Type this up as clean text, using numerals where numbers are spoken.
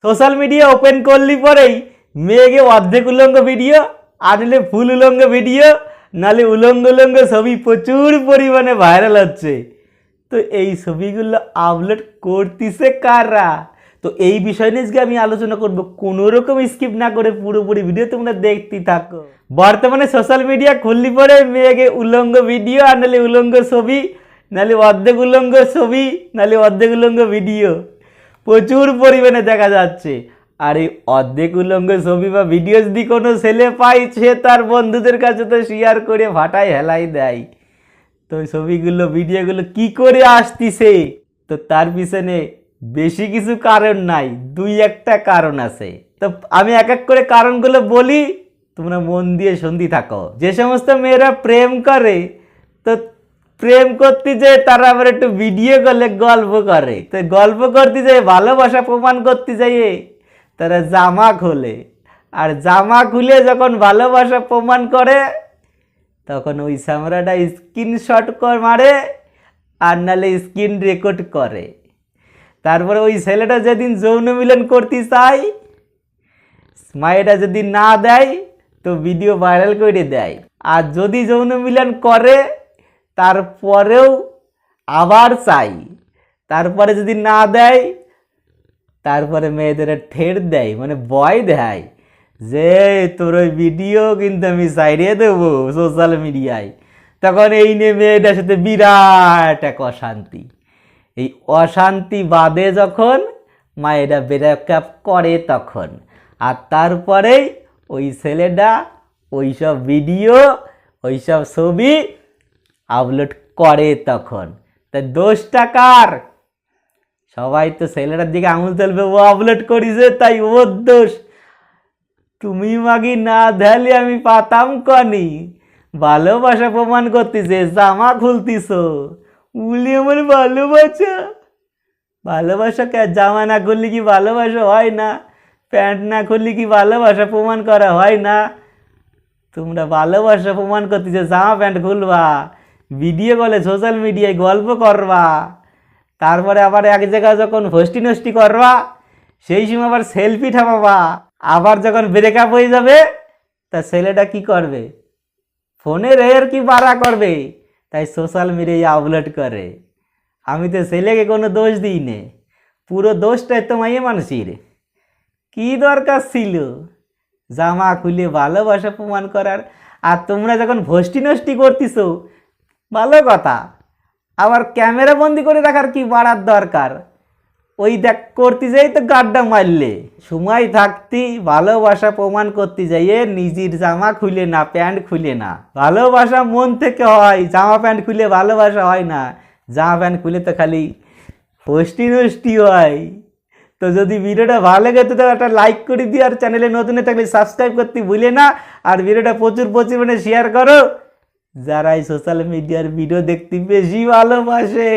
Social media open করলি পরেই মেয়েকে অর্ধেক উলঙ্গ ভিডিও, আর নাহলে ফুল উলঙ্গ ভিডিও, নাহলে উলঙ্গ উলঙ্গ ছবি প্রচুর পরিমাণে ভাইরাল হচ্ছে। তো এই ছবিগুলো আপলোড করতেছে কারা? তো এই বিষয় নিয়ে আজকে আমি আলোচনা করব, কোনো রকম স্কিপ না করে পুরোপুরি ভিডিও তোমরা দেখতে থাকো। বর্তমানে সোশ্যাল মিডিয়া খুললি পরে মেয়েকে উলঙ্গ ভিডিও, আর নাহলে উলঙ্গ ছবি, নাহলে অর্ধেক উলঙ্গ ছবি, নাহলে অর্ধেক উলঙ্গ ভিডিও প্রচুর পরিমাণে দেখা যাচ্ছে। আর এই অর্ধেক উলঙ্গ ছবি বা ভিডিও যদি কোনো ছেলে পায়, সে তার বন্ধুদের কাছে তো শেয়ার করে ফাটায় হেলাই দেয়। তো ছবিগুলো ভিডিওগুলো কি করে আসতিছে? তো তার পিছনে বেশি কিছু কারণ নাই, দুই একটা কারণ আছে। তো আমি এক এক করে কারণগুলো বলি, তোমরা মন দিয়ে শুনতে থাকো। যে সমস্ত মেয়েরা প্রেম করে, তো প্রেম করতে যায় তারা আবার একটু ভিডিও করলে গল্প করে। তো গল্প করতে যায়, ভালোবাসা প্রমাণ করতে যাইয়ে তারা জামা খোলে। আর জামা খুলে যখন ভালোবাসা প্রমাণ করে, তখন ওই সামরাটা স্ক্রিনশট মারে, আর নাহলে স্ক্রিন রেকর্ড করে। তারপরে ওই ছেলেটা যেদিন যৌন মিলন করতে চায়, মায়েরা যদি না দেয় তো ভিডিও ভাইরাল করে দেয়। আর যদি যৌন মিলন করে তারপরেও আবার চাই, তারপরে যদি না দেয় তারপরে মেয়েদের ঠের দেয়, মানে ভয় দেয় যে তোর ওই ভিডিও কিন্তু আমি ছাইড়িয়ে দেবো সোশ্যাল মিডিয়ায়। তখন এই নিয়ে মেয়েটার সাথে বিরাট এক অশান্তি। এই অশান্তি বাদে যখন মায়েরা ব্রেকআপ করে তখন, আর তারপরেই ওই ছেলেটা ওইসব ভিডিও, ওইসব ছবি আপলোড করে তখন। তা দোষটা কার? সবাই তো ছেলেটার দিকে আঙুল তুলবে, ও আপলোড করিছে তাই ওর দোষ। তুমি মাগি না ধেলে আমি পাতাম কনি। ভালোবাসা প্রমাণ করতেছে, জামা খুলতিস, উলি আমার ভালোবাসা। ভালোবাসা কে? জামা না খুললে কি ভালোবাসা হয় না? প্যান্ট না খুললে কি ভালোবাসা প্রমাণ করা হয় না? তোমরা ভালোবাসা প্রমাণ করতেছে, জামা প্যান্ট খুলবা, ভিডিও কলে সোশ্যাল মিডিয়ায় গল্প করবা, তারপরে আবার এক জায়গায় যখন ফষ্টি নষ্টি করবা সেই সময় আবার সেলফি ঠাপাবা। আবার যখন ব্রেকআপ হয়ে যাবে তা ছেলেটা কি করবে? ফোনের এর কি বাড়া করবে, তাই সোশ্যাল মিডিয়ায় আপলোড করে। আমি তো ছেলেকে কোনো দোষ দিই নে, পুরো দোষটাই তো মাইয়ে মানুষের। কি দরকার ছিল জামা খুলে ভালোবাসা প্রমাণ করার? আর তোমরা যখন ভষ্টি নষ্টি করতেছ ভালো কথা, আবার ক্যামেরা বন্দি করে রাখার কি বাড়ার দরকার? ওই দেখ করতে যাই তো গাড্ডা মারলে। সময় থাকতে ভালোবাসা প্রমাণ করতে যাইয়ে নিজের জামা খুলে না, প্যান্ট খুলে না। ভালোবাসা মন থেকে হয়, জামা প্যান্ট খুলে ভালোবাসা হয় না। জামা প্যান্ট খুলে তো খালি ফষ্টি নষ্টি হয়। তো যদি ভিডিওটা ভালো লাগে তো একটা লাইক করে দিও, আর চ্যানেলে নতুন থাকলে সাবস্ক্রাইব করতে ভুলে না। আর ভিডিওটা প্রচুর পরিমাণে শেয়ার করো যারা এই সোশ্যাল মিডিয়ার ভিডিও দেখতে বেশি ভালোবাসে।